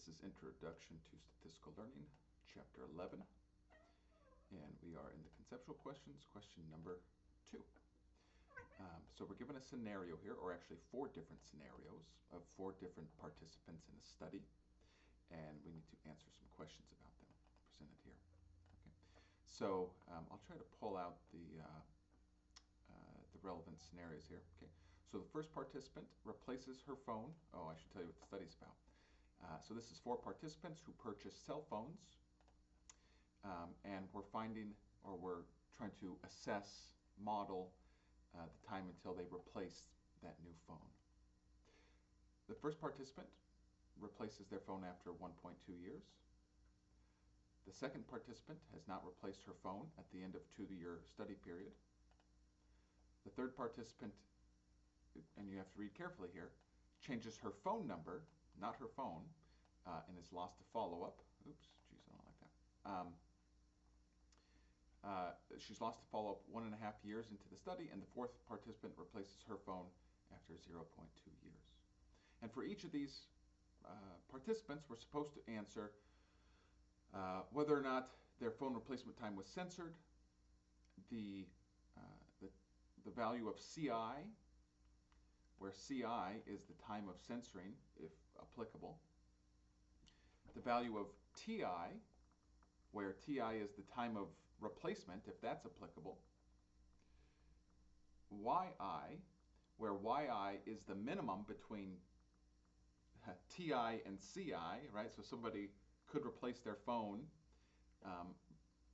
This is Introduction to Statistical Learning, Chapter 11, and we are in the conceptual questions, question number 2. So we're given a scenario here, or actually 4 different scenarios of 4 different participants in a study, and we need to answer some questions about them presented here. Okay. So I'll try to pull out the relevant scenarios here. Okay. So the first participant replaces her phone. Oh, I should tell you what the study's about. So this is 4 participants who purchased cell phones, and we're trying to assess, model the time until they replace that new phone. The first participant replaces their phone after 1.2 years. The second participant has not replaced her phone at the end of 2-year study period. The third participant, and you have to read carefully here, changes her phone number, not her phone, and is lost to follow-up. Oops, geez, I don't like that. She's lost to follow-up 1.5 years into the study, and the fourth participant replaces her phone after 0.2 years. And for each of these participants, we're supposed to answer whether or not their phone replacement time was censored, the value of CI, where CI is the time of censoring, if applicable. The value of TI, where TI is the time of replacement, if that's applicable. YI, where YI is the minimum between TI and CI, right? So somebody could replace their phone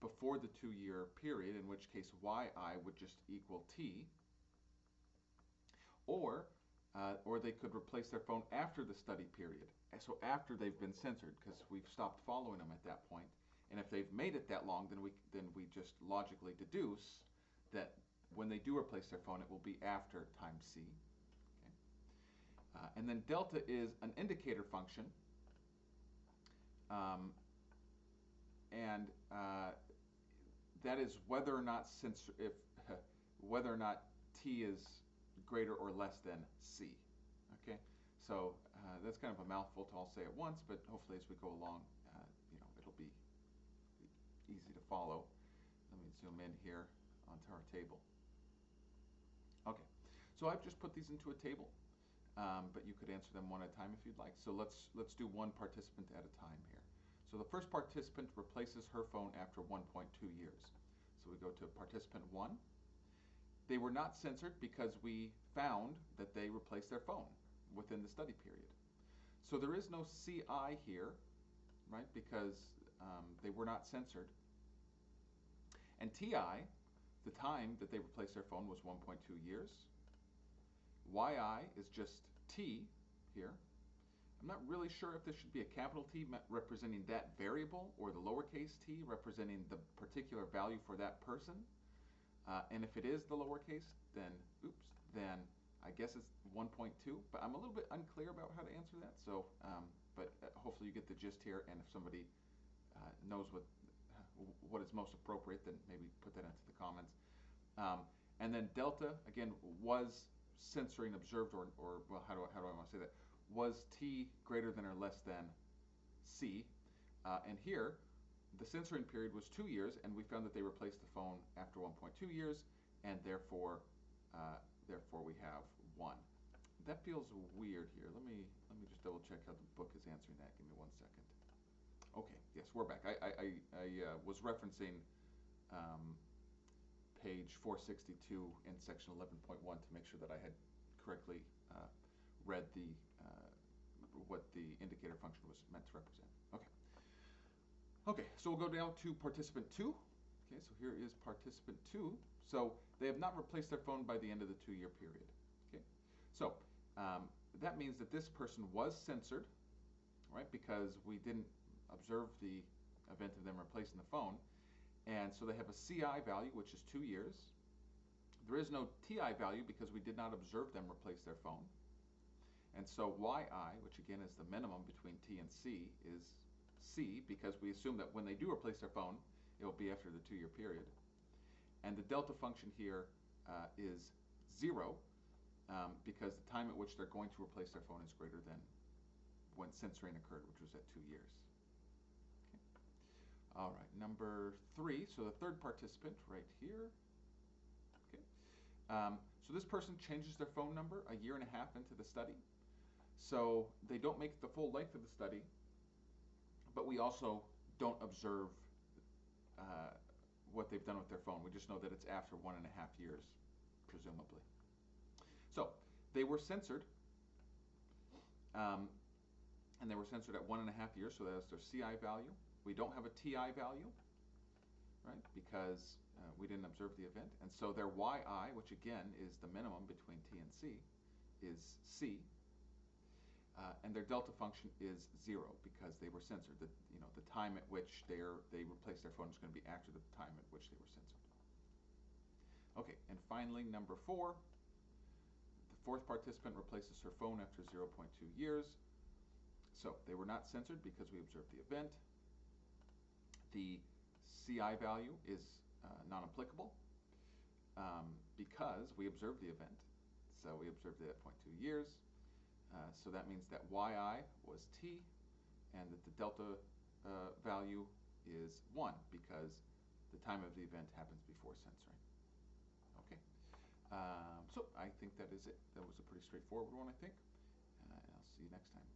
before the 2-year period, in which case YI would just equal T. Or they could replace their phone after the study period, so after they've been censored, because we've stopped following them at that point. And if they've made it that long, then we just logically deduce that when they do replace their phone, it will be after time C. Okay. And then delta is an indicator function, and that is whether or not whether or not T is greater or less than C. Okay, so that's kind of a mouthful to all say at once, but hopefully as we go along, it'll be easy to follow. Let me zoom in here onto our table. Okay, so I've just put these into a table, but you could answer them one at a time if you'd like. So let's do one participant at a time here. So the first participant replaces her phone after 1.2 years. So we go to participant 1. They were not censored because we found that they replaced their phone within the study period. So there is no CI here, right, because they were not censored. And TI, the time that they replaced their phone, was 1.2 years. YI is just T here. I'm not really sure if this should be a capital T representing that variable or the lowercase t representing the particular value for that person. And if it is the lowercase, then I guess it's 1.2. But I'm a little bit unclear about how to answer that. So, but hopefully you get the gist here. And if somebody knows what is most appropriate, then maybe put that into the comments. And then delta again was censoring observed, or well, how do I want to say that? Was T greater than or less than C? And here, the censoring period was 2 years, and we found that they replaced the phone after 1.2 years, and therefore we have 1. That feels weird here. Let me just double check how the book is answering that. Give me 1 second. Okay, yes, we're back. I was referencing page 462 in section 11.1 to make sure that I had correctly read what the indicator function was meant to represent. Okay. Okay, so we'll go down to participant 2. Okay, so here is participant 2. So they have not replaced their phone by the end of the 2-year period. Okay, so that means that this person was censored, right? Because we didn't observe the event of them replacing the phone, and so they have a CI value, which is 2 years. There is no TI value because we did not observe them replace their phone, and so YI, which again is the minimum between T and C, is C, because we assume that when they do replace their phone, it will be after the 2-year period. And the delta function here is 0, because the time at which they're going to replace their phone is greater than when censoring occurred, which was at 2 years. Okay. All right, number 3. So the third participant right here. Okay. So this person changes their phone number a year and a half into the study. So they don't make the full length of the study, but we also don't observe what they've done with their phone. We just know that it's after 1.5 years, presumably. So they were censored, and they were censored at 1.5 years, so that's their CI value. We don't have a TI value, right, because we didn't observe the event. And so their YI, which again is the minimum between T and C, is C. And their delta function is 0 because they were censored. The time at which they replaced their phone is going to be after the time at which they were censored. Okay, and finally, number 4. The fourth participant replaces her phone after 0.2 years. So they were not censored because we observed the event. The CI value is non-applicable because we observed the event. So we observed it at 0.2 years. So that means that YI was T, and that the delta value is 1 because the time of the event happens before censoring. Okay, so I think that is it. That was a pretty straightforward one, I think, and I'll see you next time.